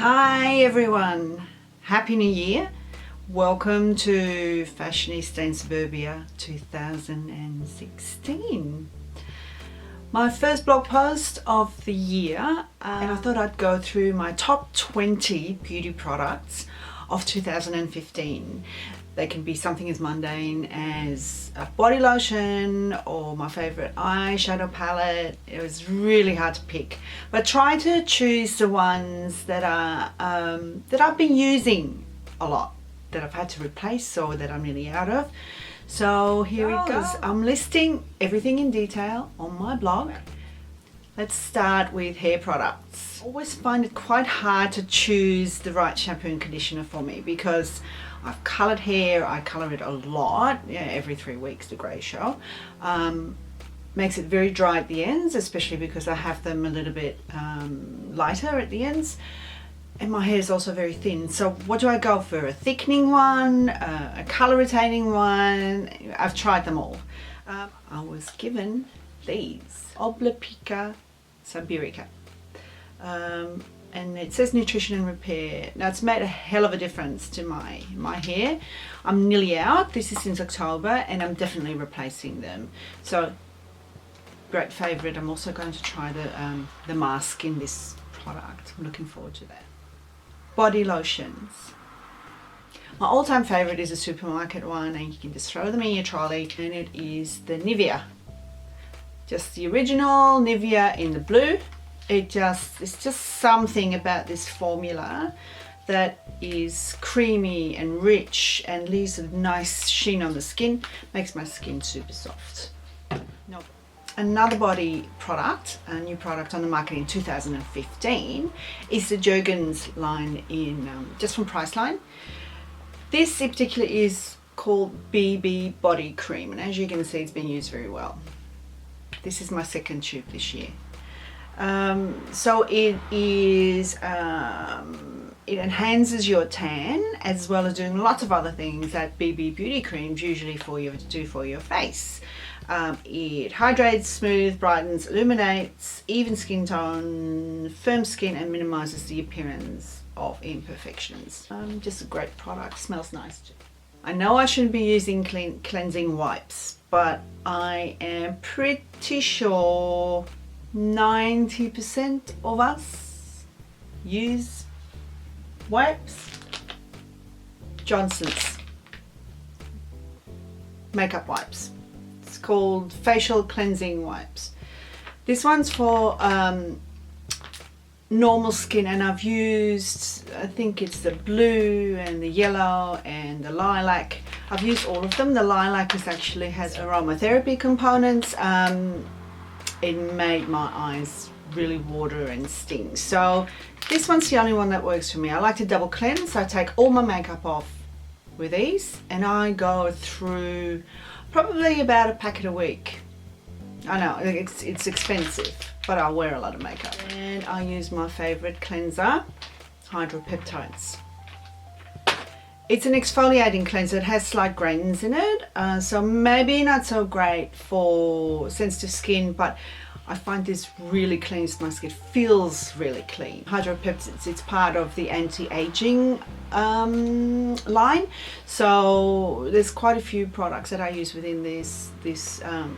Hi everyone, Happy New Year. Welcome to Fashionista in Suburbia 2016. My first blog post of the year, and I thought I'd go through my top 20 beauty products of 2015. They can be something as mundane as a body lotion or my favorite eyeshadow palette. It was really hard to pick, but try to choose the ones that are that I've been using a lot, that I've had to replace or that I'm really out of. So here it goes. I'm listing everything in detail on my blog. Let's start with hair products. I always find it quite hard to choose the right shampoo and conditioner for me because I've coloured hair, I colour it a lot, every 3 weeks, the grey show. Makes it very dry at the ends, especially because I have them a little bit lighter at the ends. And my hair is also very thin. So what do I go for? A thickening one, a colour retaining one? I've tried them all. I was given these, Oblipica Siberica. And it says nutrition and repair. Now it's made a hell of a difference to my hair. I'm nearly out. This is since October and I'm definitely replacing them. So great favourite. I'm also going to try the mask in this product. I'm looking forward to that. Body lotions. My all-time favourite is a supermarket one, and you can just throw them in your trolley, and it is the Nivea. Just the original Nivea in the blue. It's just something about this formula that is creamy and rich and leaves a nice sheen on the skin, makes my skin super soft. No. Another body product, a new product on the market in 2015, is the Jergens line in just from Priceline. This in particular is called BB Body Cream, and as you can see, it's been used very well. This is my second tube this year. So it is, it enhances your tan as well as doing lots of other things that BB beauty creams usually do for your face. It hydrates, smooths, brightens, illuminates, even skin tone, firm skin, and minimizes the appearance of imperfections. Just a great product, smells nice too. I know I shouldn't be using cleansing wipes, but I am pretty sure 90% of us use wipes. Johnson's makeup wipes. It's called facial cleansing wipes. This one's for normal skin, and I've used, I think it's the blue and the yellow and the lilac. I've used all of them. The lilac actually has aromatherapy components. It made my eyes really water and sting. So this one's the only one that works for me. I like to double cleanse. I take all my makeup off with these and I go through probably about a packet a week. I know it's expensive, but I wear a lot of makeup. And I use my favorite cleanser, Hairproducts. It's an exfoliating cleanser. It has slight grains in it, so maybe not so great for sensitive skin, but I find this really cleans my skin. It feels really clean. Hairproducts, it's part of the anti-aging line, so there's quite a few products that I use within this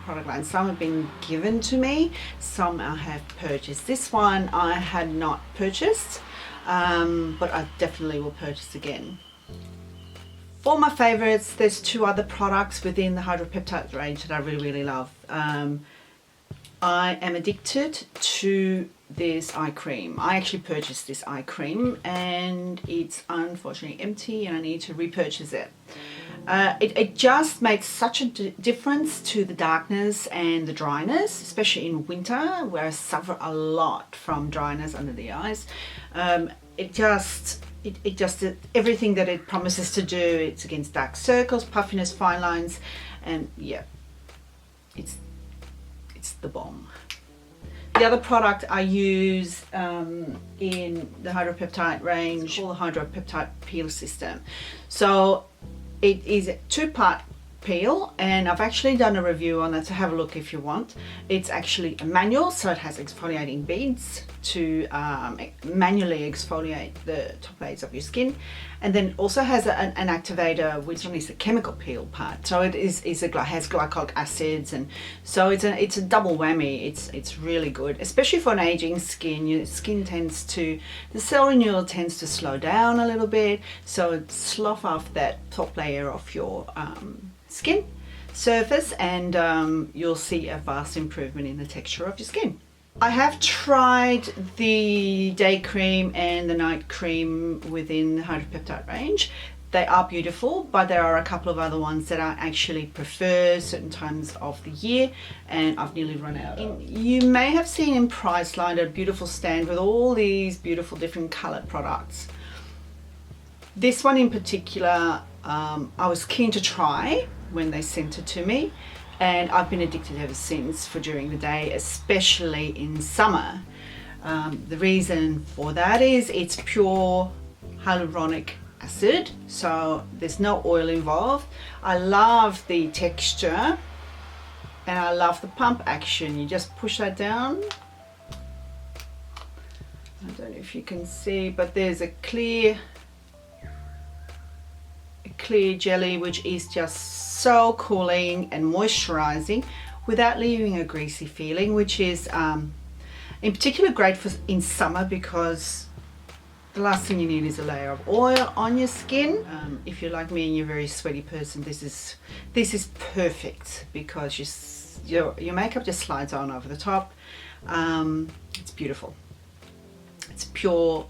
product line. Some have been given to me, some I have purchased. This one I had not purchased, but I definitely will purchase again. For my favorites, there's two other products within the Hairproducts range that I really love. I am addicted to this eye cream. I actually purchased this eye cream and it's unfortunately empty and I need to repurchase it. It just makes such a difference to the darkness and the dryness, especially in winter where I suffer a lot from dryness under the eyes. It just everything that it promises to do. It's against dark circles, puffiness, fine lines, and yeah, it's the bomb. The other product I use in the Hairproducts range is called the Hairproducts Peel System. So it is a two-part peel, and I've actually done a review on that, so have a look if you want. It's actually a manual, so it has exfoliating beads to manually exfoliate the top layers of your skin, and then also has an activator, which is a chemical peel part. So it has glycolic acids, and so it's a double whammy. It's really good, especially for an aging skin. Your skin tends to, the cell renewal tends to slow down a little bit, so it slough off that top layer of your skin surface, and you'll see a vast improvement in the texture of your skin. I have tried the day cream and the night cream within the Hairproducts range. They are beautiful, but there are a couple of other ones that I actually prefer certain times of the year, and I've nearly run out. You may have seen in Priceline a beautiful stand with all these beautiful different colored products. This one in particular, I was keen to try when they sent it to me, and I've been addicted ever since for during the day, especially in summer. The reason for that is it's pure hyaluronic acid, so there's no oil involved. I love the texture, and I love the pump action. You just push that down. I don't know if you can see, but there's a clear jelly, which is just so cooling and moisturizing without leaving a greasy feeling, which is in particular great for in summer, because the last thing you need is a layer of oil on your skin. If you're like me and you're a very sweaty person, this is perfect, because your makeup just slides on over the top. It's beautiful. It's pure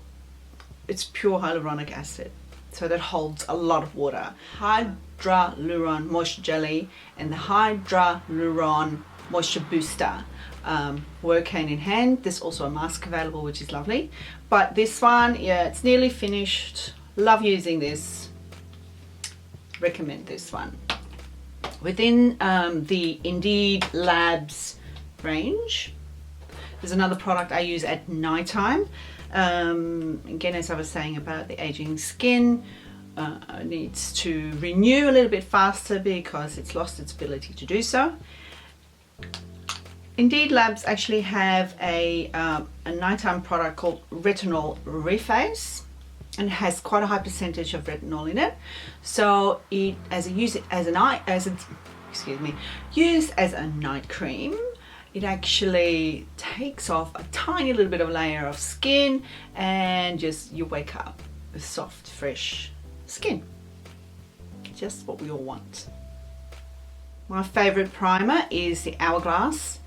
hyaluronic acid, so that holds a lot of water. Hydra-Luron Moisture Jelly and the Hydra-Luron Moisture Booster work hand in hand. There's also a mask available, which is lovely. But this one, yeah, it's nearly finished. Love using this. Recommend this one. Within the Indeed Labs range, there's another product I use at nighttime. Again, as I was saying about the aging skin, needs to renew a little bit faster because it's lost its ability to do so. Indeed Labs actually have a nighttime product called Retinol Reface, and it has quite a high percentage of retinol in it. So it, used as a night cream, it actually takes off a tiny little bit of layer of skin, and just you wake up with soft, fresh skin. Just what we all want. My favorite primer is the Hourglass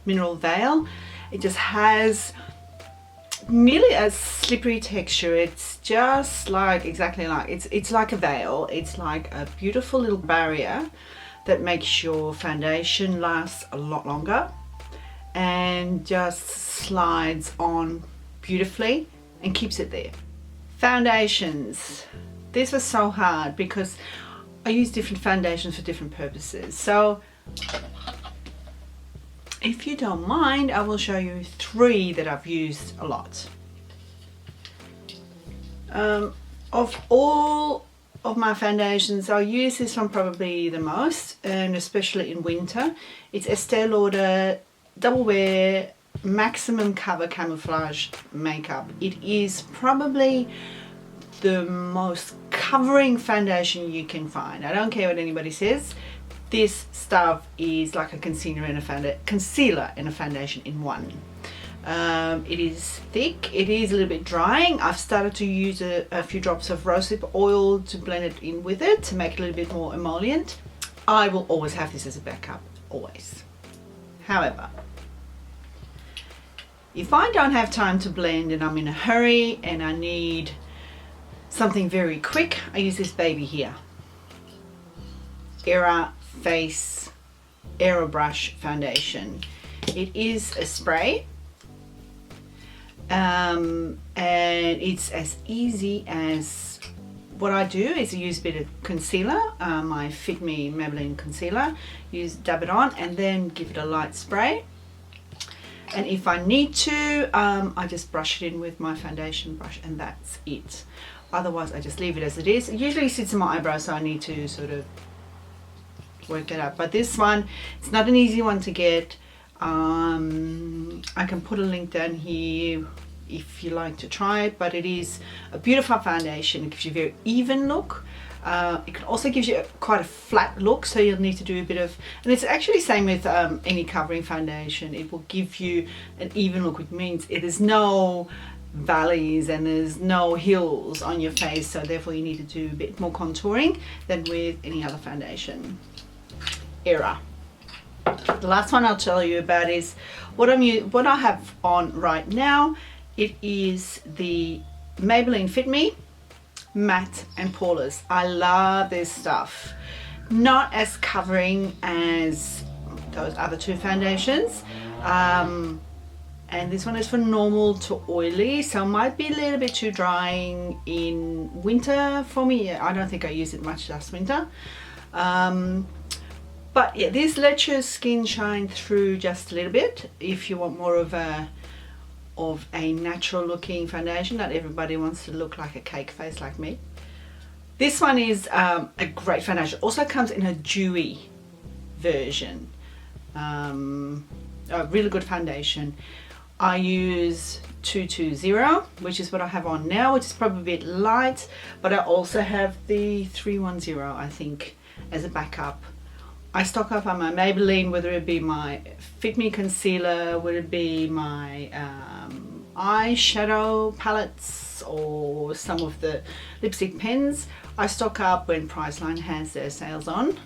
Mineral Veil. It just has nearly a slippery texture. It's just like, exactly like, it's like a veil. It's like a beautiful little barrier that makes your foundation last a lot longer, and just slides on beautifully and keeps it there. Foundations. This was so hard because I use different foundations for different purposes. So if you don't mind, I will show you 3 that I've used a lot. Of all of my foundations, I'll use this one probably the most, and especially in winter. It's Estee Lauder Double Wear Maximum Cover Camouflage Makeup. It is probably the most covering foundation you can find. I don't care what anybody says. This stuff is like a concealer and a foundation in one. It is thick. It is a little bit drying. I've started to use a few drops of rosehip oil to blend it in with it to make it a little bit more emollient. I will always have this as a backup, always. However, if I don't have time to blend and I'm in a hurry and I need something very quick, I use this baby here. Era Face Aerobrush Foundation. It is a spray, and it's as easy as, what I do is I use a bit of concealer, my Fit Me Maybelline concealer, dab it on and then give it a light spray. And if I need to, I just brush it in with my foundation brush, and that's it. Otherwise I just leave it as it is. It usually sits in my eyebrows, so I need to sort of work that out. But this one, it's not an easy one to get. I can put a link down here if you like to try it, but it is a beautiful foundation. It gives you a very even look. It can also give you quite a flat look, so you'll need to do a bit of, and it's actually same with any covering foundation. It will give you an even look, which means it is no valleys and there's no hills on your face, so therefore you need to do a bit more contouring than with any other foundation. Era. The last one I'll tell you about is what I have on right now. It is the Maybelline Fit Me Matte and Poreless. I love this stuff. Not as covering as those other two foundations. And this one is for normal to oily, so it might be a little bit too drying in winter for me. I don't think I use it much last winter. But yeah, this lets your skin shine through just a little bit if you want more of a natural looking foundation. Not everybody wants to look like a cake face like me. This one is a great foundation. Also comes in a dewy version. A really good foundation. I use 220, which is what I have on now, which is probably a bit light, but I also have the 310, I think, as a backup. I stock up on my Maybelline, whether it be my Fit Me concealer, whether it be my eyeshadow palettes or some of the lipstick pens. I stock up when Priceline has their sales on.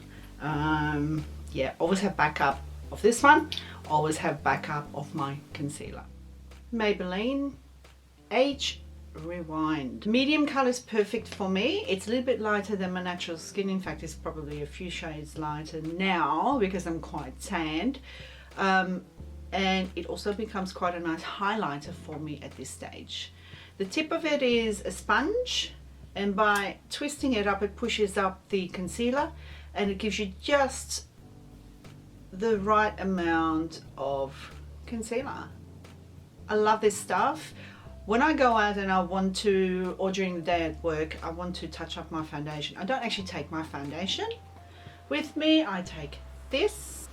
Yeah, always have backup of this one, always have backup of my concealer. Maybelline Age Rewind. Medium color is perfect for me. It's a little bit lighter than my natural skin. In fact, it's probably a few shades lighter now because I'm quite tanned. And it also becomes quite a nice highlighter for me at this stage. The tip of it is a sponge, and by twisting it up, it pushes up the concealer and it gives you just the right amount of concealer. I love this stuff. When I go out and I want to, or during the day at work, I want to touch up my foundation. I don't actually take my foundation with me. I take this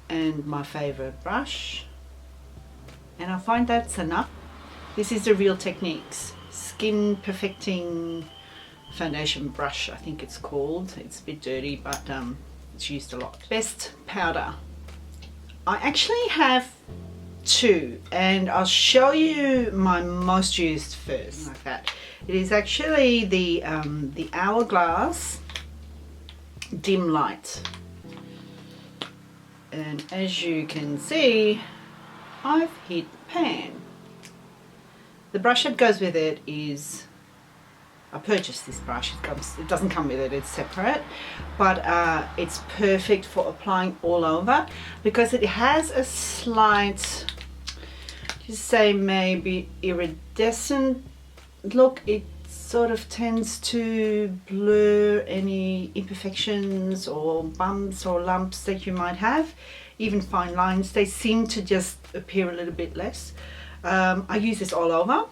and my favorite brush, and I find that's enough. This is the Real Techniques Skin Perfecting Foundation Brush, I think it's called. It's a bit dirty, but it's used a lot. Best powder. I actually have two, and I'll show you my most used first, like that. It is actually the Hourglass Dim Light, and as you can see, I've hit pan. The brush that goes with it is, I purchased this brush. It doesn't come with it, it's separate, but it's perfect for applying all over because it has a slight, just say maybe iridescent look. It sort of tends to blur any imperfections or bumps or lumps that you might have. Even fine lines, they seem to just appear a little bit less. I use this all over,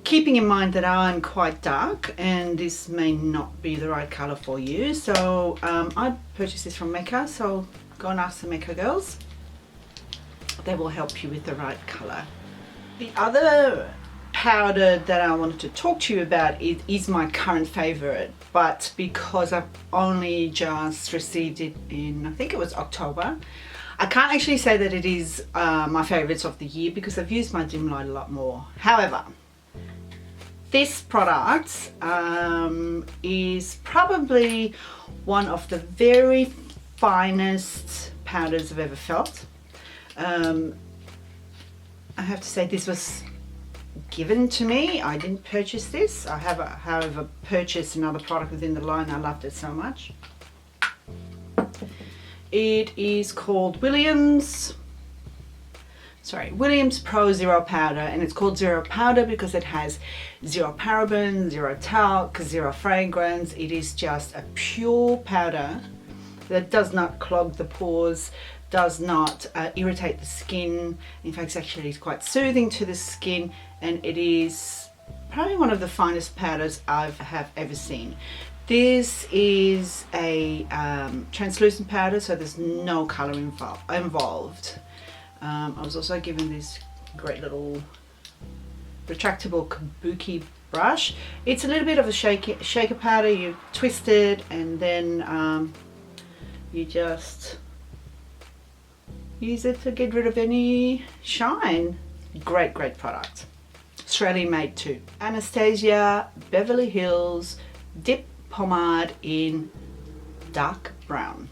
keeping in mind that I'm quite dark and this may not be the right color for you. So I purchased this from Mecca, so go and ask the Mecca girls. They will help you with the right color. The other powder that I wanted to talk to you about is my current favorite, but because I've only just received it in, I think it was October, I can't actually say that it is my favorites of the year because I've used my dim light a lot more. However, this product is probably one of the very finest powders I've ever felt. I have to say this was given to me. I didn't purchase this. I have, however, purchased another product within the line. I loved it so much. It is called Williams Pro Zero Powder, and it's called Zero Powder because it has zero paraben, zero talc, zero fragrance. It is just a pure powder that does not clog the pores, does not irritate the skin. In fact, it's actually quite soothing to the skin, and it is probably one of the finest powders I have ever seen. This is a translucent powder, so there's no colour involved. I was also given this great little retractable kabuki brush. It's a little bit of a shaker powder. You twist it and then you just use it to get rid of any shine. Great product. Australian made too. Anastasia Beverly Hills Dip Pomade in dark brown.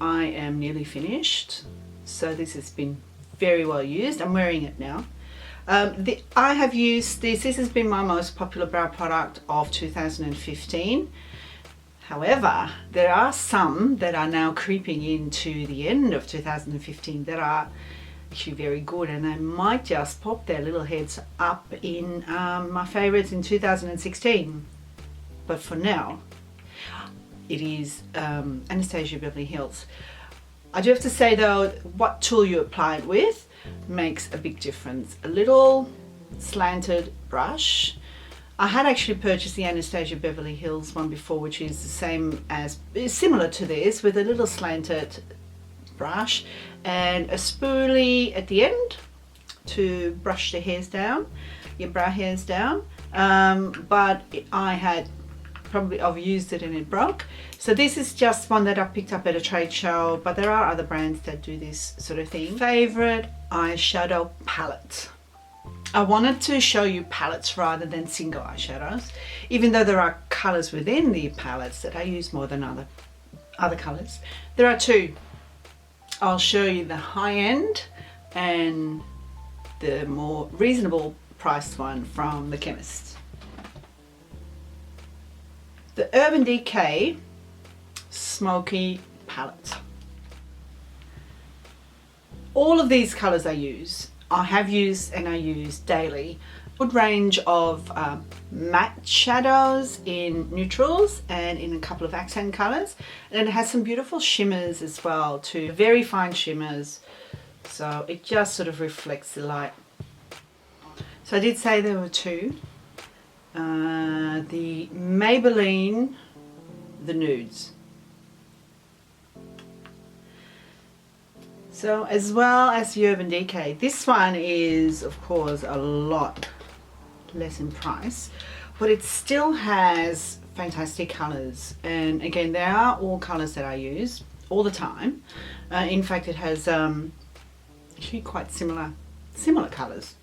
I am nearly finished, so this has been very well used. I'm wearing it now. I have used this. This has been my most popular brow product of 2015. However, there are some that are now creeping into the end of 2015 that are actually very good, and they might just pop their little heads up in my favorites in 2016. But for now, it is Anastasia Beverly Hills. I do have to say though, what tool you apply it with makes a big difference. A little slanted brush. I had actually purchased the Anastasia Beverly Hills one before, which is the same as, similar to this, with a little slanted brush and a spoolie at the end to brush the hairs down, your brow hairs down. But I've used it and it broke. So this is just one that I picked up at a trade show, but there are other brands that do this sort of thing. Favorite eyeshadow palette. I wanted to show you palettes rather than single eyeshadows, even though there are colors within the palettes that I use more than other colors. There are two. I'll show you the high end and the more reasonable priced one from the chemist. The Urban Decay Smoky Palette. All of these colors I have used and I use daily. Good range of matte shadows in neutrals and in a couple of accent colors, and it has some beautiful shimmers as well too, very fine shimmers, so it just sort of reflects the light. So I did say there were two. The Maybelline, the nudes. So as well as the Urban Decay, this one is of course a lot less in price, but it still has fantastic colors, and again they are all colors that I use all the time. In fact, it has actually quite similar colors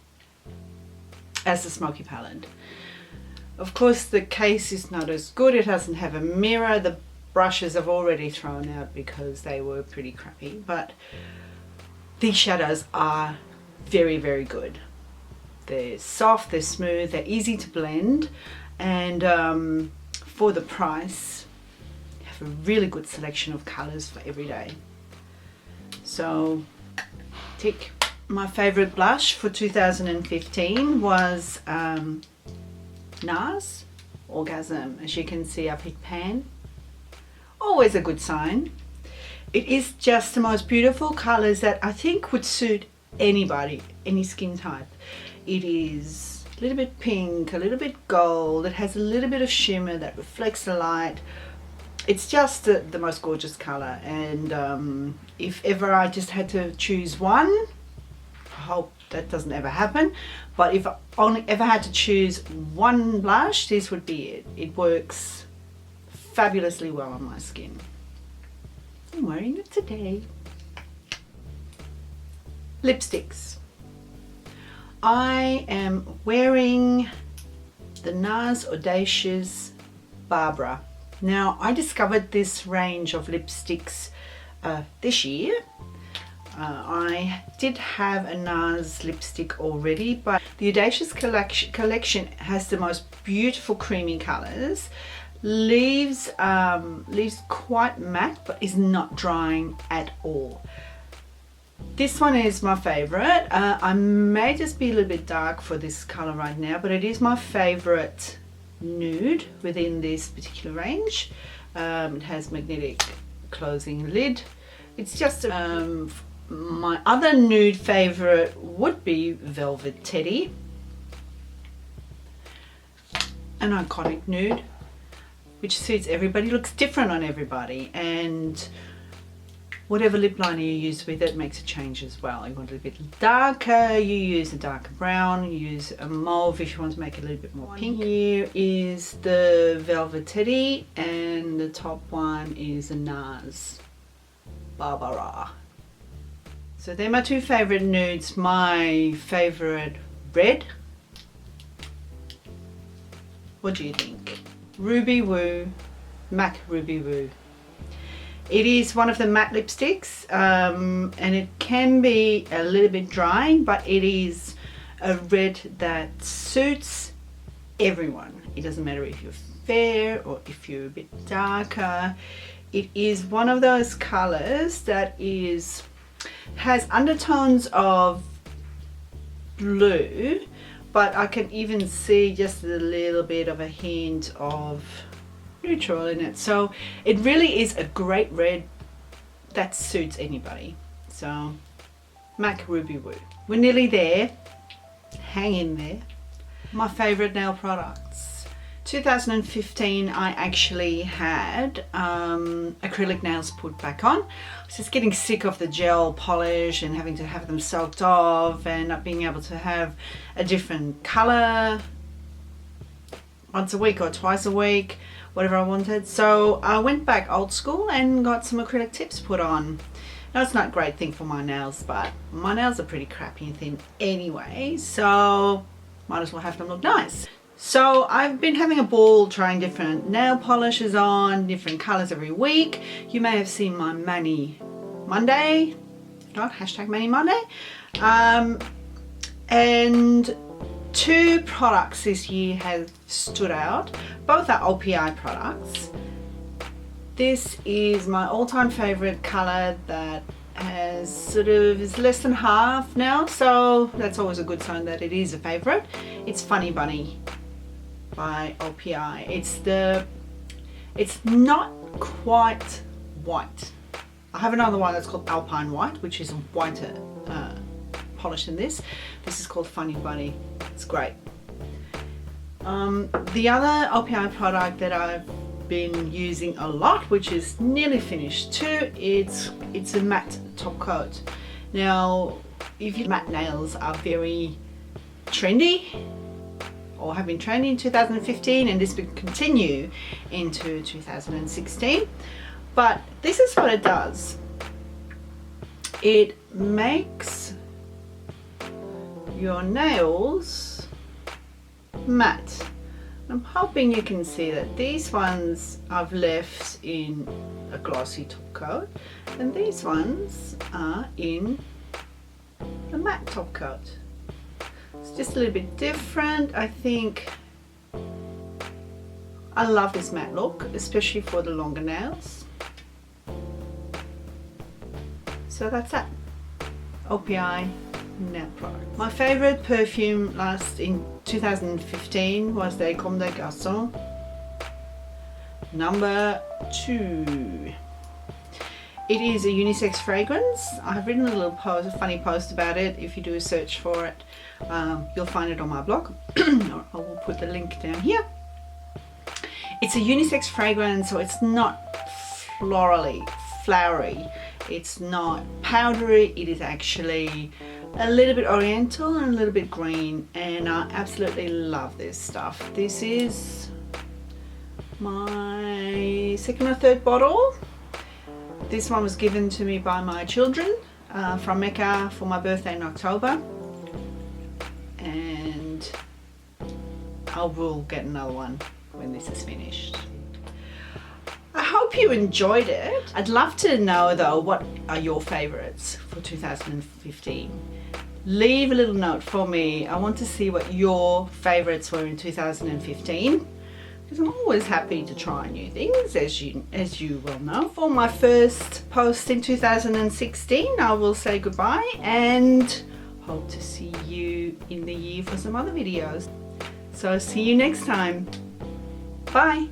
as the Smoky palette. Of course the case is not as good. It doesn't have a mirror. The brushes I've already thrown out because they were pretty crappy, but these shadows are very good. They're soft, they're smooth, they're easy to blend, and for the price you have a really good selection of colors for every day. So tick. My favorite blush for 2015 was NARS Orgasm. As you can see, I picked Pan. Always a good sign. It is just the most beautiful colors that I think would suit anybody, any skin type. It is a little bit pink, a little bit gold. It has a little bit of shimmer that reflects the light. It's just the most gorgeous color, and if ever I just had to choose one, I hope that doesn't ever happen, but if I only ever had to choose one blush, this would be it. It works fabulously well on my skin. I'm wearing it today. Lipsticks. I am wearing the NARS Audacious Barbara. Now, I discovered this range of lipsticks this year. I did have a NARS lipstick already, but the Audacious collection has the most beautiful creamy colors. Leaves quite matte, but is not drying at all. This one is my favorite. I may just be a little bit dark for this color right now, but it is my favorite nude within this particular range. It has magnetic closing lid. It's just my other nude favorite would be Velvet Teddy, an iconic nude. which suits everybody, looks different on everybody, and whatever lip liner you use with it makes a change as well. You want it a bit darker, you use a darker brown, you use a mauve if you want to make it a little bit more pink. Here is the Velvetetti, and the top one is a NARS Barbara. So they're my two favorite nudes. My favorite red. What do you think? Ruby Woo, MAC Ruby Woo. It is one of the matte lipsticks, and it can be a little bit drying, but it is a red that suits everyone. It doesn't matter if you're fair or if you're a bit darker. It is one of those colors that has undertones of blue, but I can even see just a little bit of a hint of neutral in it. So it really is a great red that suits anybody. So MAC Ruby Woo. We're nearly there. Hang in there. My favorite nail products. 2015 I actually had acrylic nails put back on. I was just getting sick of the gel polish and having to have them soaked off and not being able to have a different color once a week or twice a week, whatever I wanted. So I went back old school and got some acrylic tips put on. Now it's not a great thing for my nails, but my nails are pretty crappy and thin anyway, so might as well have them look nice. So I've been having a ball trying different nail polishes on, different colors every week. You may have seen my Mani Monday, hashtag Mani Monday. And two products this year have stood out. Both are OPI products. This is my all-time favorite color that is less than half now, so that's always a good sign that it is a favorite. It's Funny Bunny by OPI. It's not quite white. I have another one that's called Alpine White, which is a whiter polish than this. This is called Funny Bunny. It's great. The other OPI product that I've been using a lot, which is nearly finished too, it's a matte top coat. Now, if your matte nails are very trendy, or have been trendy in 2015, and this will continue into 2016. But this is what it does. It makes your nails matte. I'm hoping you can see that these ones I've left in a glossy top coat, and these ones are in a matte top coat. It's just a little bit different. I think I love this matte look, especially for the longer nails. So that's that. OPI nail product. My favorite perfume last in 2015 was the Comme des Garçons number 2. It is a unisex fragrance. I've written a little post, a funny post about it. If you do a search for it, you'll find it on my blog. I will put the link down here. It's a unisex fragrance, so it's not florally, flowery. It's not powdery. It is actually a little bit oriental and a little bit green, and I absolutely love this stuff. This is my second or third bottle. This one was given to me by my children from Mecca for my birthday in October, and I will get another one when this is finished. I hope you enjoyed it. I'd love to know though, what are your favorites for 2015? Leave a little note for me. I want to see what your favorites were in 2015. Because I'm always happy to try new things, as you well know. For my first post in 2016, I will say goodbye and hope to see you in the year for some other videos. So see you next time. Bye.